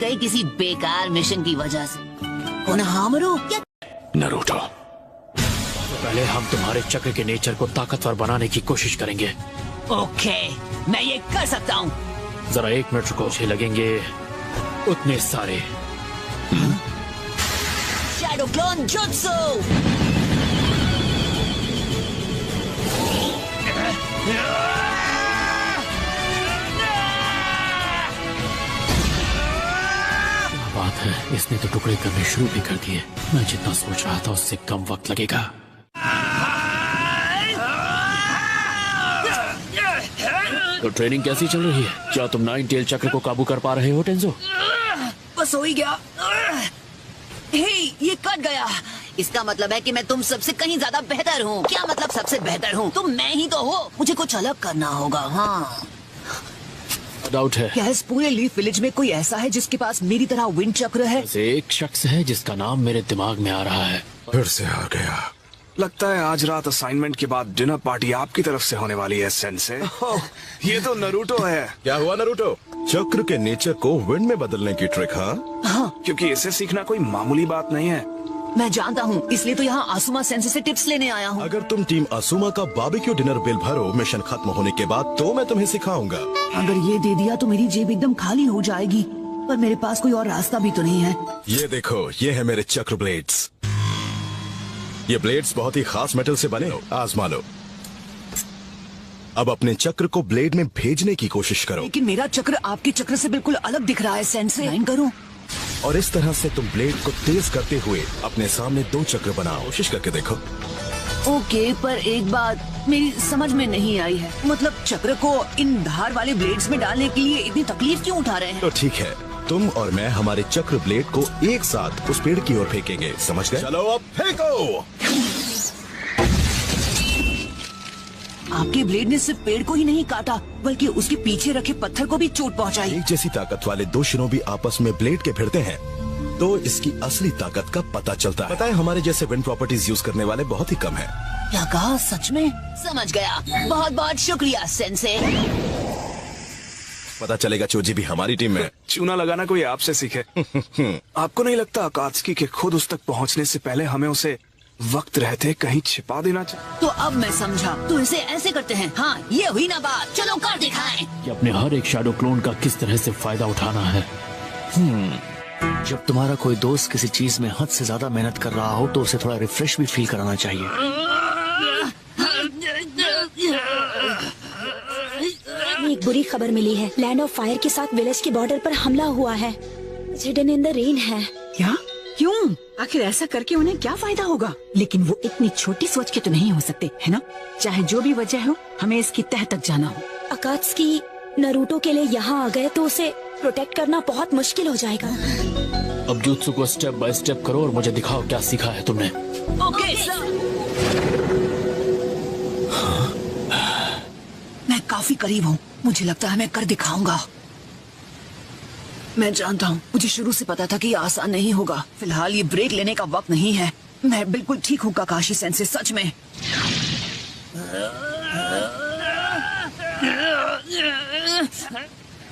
कई किसी बेकार मिशन की वजह से। कोनोहामारू क्या? नारुतो, तो पहले हम तुम्हारे चक्र के नेचर को ताकतवर बनाने की कोशिश करेंगे। ओके, मैं ये कर सकता हूँ। जरा 1 मिनट रुको, मुझे लगेंगे उतने सारे। Shadow clone jutsu. बात है, इसने तो टुकड़े करने शुरू भी कर दिए। मैं जितना सोच रहा था उससे कम वक्त लगेगा। तो ट्रेनिंग कैसी चल रही है? क्या तुम 9 टेल चक्र को काबू कर पा रहे हो टेंजो? बस हो ही गया। हे, ये कट गया। इसका मतलब है कि मैं तुम सबसे कहीं ज्यादा बेहतर हूँ। क्या मतलब सबसे बेहतर हूँ? तुम मैं ही तो हो। मुझे कुछ अलग करना होगा। हाँ, डाउट है। क्या इस पूरे लीफ विलेज में कोई ऐसा है जिसके पास मेरी तरह विंड चक्र है? एक शख्स है जिसका नाम मेरे दिमाग में आ रहा है। फिर से आ गया। लगता है आज रात असाइनमेंट के बाद डिनर पार्टी आपकी तरफ से होने वाली है सेंसे। ये तो नारुतो है। क्या हुआ नारुतो? चक्र के नेचर को विंड में बदलने की ट्रिक? हाँ, क्योंकि इसे सीखना कोई मामूली बात नहीं है। मैं जानता हूँ, इसलिए तो यहाँ आसुमा सेंसे से टिप्स लेने आया हूँ। अगर तुम टीम असूमा का बारबेक्यू डिनर बिल भरो मिशन खत्म होने के बाद, तो मैं तुम्हें सिखाऊंगा। अगर ये दे दिया तो मेरी जेब एकदम खाली हो जाएगी, पर मेरे पास कोई और रास्ता भी तो नहीं है। ये देखो, ये है मेरे चक्र ब्लेड्स। ये ब्लेड्स बहुत ही खास मेटल से बने हो, आजमा लो। अब अपने चक्र को ब्लेड में भेजने की कोशिश करो। लेकिन मेरा चक्र आपके चक्र से बिल्कुल अलग दिख रहा है सेंसे। लाइन करूं? और इस तरह से तुम ब्लेड को तेज करते हुए अपने सामने 2 चक्र बनाओ। कोशिश करके देखो। ओके, पर एक बात मेरी समझ में नहीं आई है। मतलब चक्र को इन धार वाले ब्लेड्स में डालने के लिए इतनी तकलीफ क्यों उठा रहे हैं? तो ठीक है, तुम और मैं हमारे चक्र ब्लेड को एक साथ उस पेड़ की ओर फेंकेंगे, समझ गए? चलो अब फेंको। आपके ब्लेड ने सिर्फ पेड़ को ही नहीं काटा, बल्कि उसके पीछे रखे पत्थर को भी चोट पहुंचाई। एक जैसी ताकत वाले 2 शिनोबी आपस में ब्लेड के भिड़ते हैं तो इसकी असली ताकत का पता चलता है। पता है, हमारे जैसे विंड प्रॉपर्टीज यूज करने वाले बहुत ही कम हैं। क्या कहा? सच में? समझ गया। बहुत बहुत शुक्रिया सेंसे। पता चलेगा चोजी भी हमारी टीम में। चूना लगाना कोई आपसे सीखे। आपको नहीं लगता अकात्सुकी के खुद उस तक पहुंचने से पहले हमें उसे वक्त रहते कहीं छिपा देना चाहिए? तो अब मैं समझा, तो इसे ऐसे करते हैं। हाँ, ये हुई ना बात। चलो कर दिखाएं। कि अपने हर एक शैडो क्लोन का किस तरह से फायदा उठाना है। जब तुम्हारा कोई दोस्त किसी चीज में हद से ज्यादा मेहनत कर रहा हो तो उसे थोड़ा रिफ्रेश भी फील कराना चाहिए। एक बुरी खबर मिली है। लैंड ऑफ फायर के साथ विलेज के बॉर्डर पर हमला हुआ है। हिडन इन द रेन है। क्या? क्यों? आखिर ऐसा करके उन्हें क्या फायदा होगा? लेकिन वो इतनी छोटी सोच के तो नहीं हो सकते, है ना? चाहे जो भी वजह हो, हमें इसकी तह तक जाना हो। अकात्सुकी नारुतो के लिए यहाँ आ गए तो उसे प्रोटेक्ट करना बहुत मुश्किल हो जाएगा। अब जुत्सु को स्टेप बाय स्टेप करो और मुझे दिखाओ क्या सीखा है तुमने। Okay sir. मैं काफी करीब हूँ। मुझे लगता है मैं कर दिखाऊंगा। मैं जानता हूँ, मुझे शुरू से पता था कि ये आसान नहीं होगा। फिलहाल ये ब्रेक लेने का वक्त नहीं है। मैं बिल्कुल ठीक हूँ काकाशी सेंसे, सच में।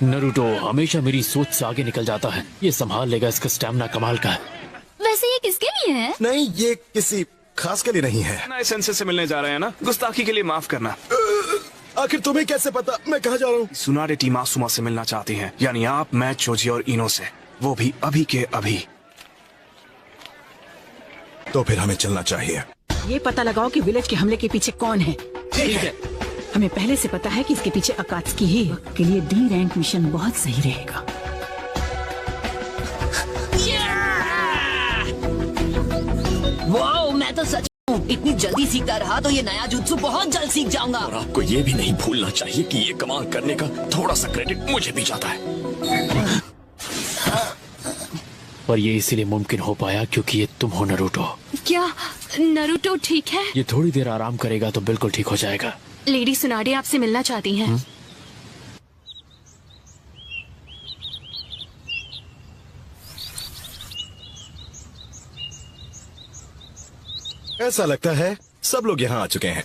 नारुतो हमेशा मेरी सोच से आगे निकल जाता है। ये संभाल लेगा, इसका स्टैमिना कमाल का है। वैसे ये किसके लिए है? नहीं, ये किसी खास के लिए नहीं है। नए सेंसे से मिलने जा रहे हैं ना, गुस्ताखी के लिए माफ करना। आखिर तुम्हें कैसे पता मैं कहाँ जा रहा हूँ? सुनारे टीम आसुमा से मिलना चाहती है, यानी आप, मैं, चोजी और इनो से, वो भी अभी के अभी। तो फिर हमें चलना चाहिए। ये पता लगाओ कि विलेज के हमले के पीछे कौन है। ठीक है। हमें पहले से पता है कि इसके पीछे अकात्सुकी ही है। के लिए डी रैंक मिशन बहुत सही रहेगा। वाओ, मैं तो सच हूँ। इतनी जल्दी सीखता रहा तो ये नया जुत्सु बहुत जल्द सीख जाऊंगा। और आपको ये भी नहीं भूलना चाहिए कि ये कमाल करने का थोड़ा सा क्रेडिट मुझे भी जाता है। पर ये इसीलिए मुमकिन हो पाया क्योंकि ये तुम हो नारुतो। क्या नारुतो ठीक है? ये थोड़ी देर आराम करेगा तो बिल्कुल ठीक हो जाएगा। लेडी सुनाडे आपसे मिलना चाहती हैं। ऐसा लगता है सब लोग यहाँ आ चुके हैं।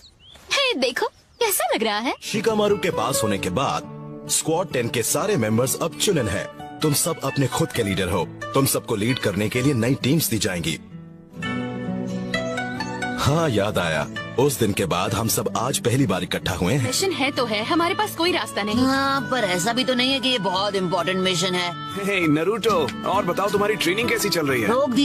हे, देखो कैसा लग रहा है। शिकामारू के पास होने के बाद स्क्वाड 10 के सारे मेंबर्स अब चुनिन हैं। तुम सब अपने खुद के लीडर हो। तुम सबको लीड करने के लिए नई टीम्स दी जाएंगी। हाँ, याद आया, उस दिन के बाद हम सब आज पहली बार इकट्ठा हुए हैं। मिशन है तो है, हमारे पास कोई रास्ता नहीं। हाँ, पर ऐसा भी तो नहीं है कि ये बहुत इम्पोर्टेंट मिशन है। हे नरूटो, और बताओ तुम्हारी ट्रेनिंग कैसी चल रही है? रोक दी